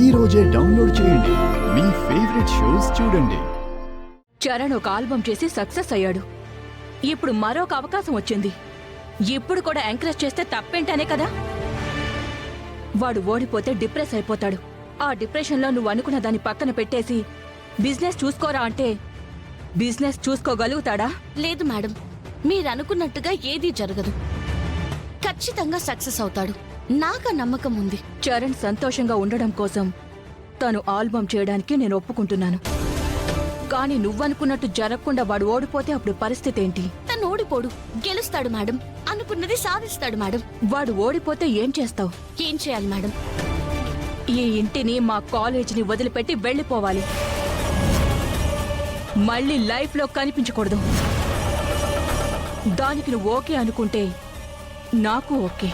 ఈ రోజే డౌన్లోడ్ చేయండి. మీ ఫేవరెట్ షోస్ చూడండి. చరణ్ ఒక ఆల్బమ్ చేసి సక్సెస్ అయ్యాడు. ఇప్పుడు మరొక అవకాశం వచ్చింది. ఇప్పుడు కూడా ఎంకరేజ్ చేస్తే తప్పేంటనే కదా. వాడు ఓడిపోతే డిప్రెస్ అయిపోతాడు. ఆ డిప్రెషన్లో నువ్వు అనుకున్న దాన్ని పక్కన పెట్టేసి బిజినెస్ చూసుకోరా అంటే బిజినెస్ చూసుకోగలుగుతాడా? లేదు మేడం, మీరనుకున్నట్టుగా ఏదీ జరగదు. ఖచ్చితంగా సక్సెస్ అవుతాడు. నాకు ఆ నమ్మకం ఉంది. చరణ్ సంతోషంగా ఉండడం కోసం తను ఆల్బమ్ చేయడానికి నేను ఒప్పుకుంటున్నాను. కానీ నువ్వనుకున్నట్టు జరగకుండా వాడు ఓడిపోతే అప్పుడు పరిస్థితి ఏంటి? తను ఓడిపోడు, గెలుస్తాడు మేడం. అనుకున్నది సాధిస్తాడు మేడం. వాడు ఓడిపోతే ఏం చేస్తావు? ఏం చేయాలి మేడం? ఈ ఇంటిని, మా కాలేజీని వదిలిపెట్టి వెళ్ళిపోవాలి. మళ్ళీ లైఫ్లో కనిపించకూడదు. దానికి నువ్వు ఓకే అనుకుంటే నాకు ఓకే.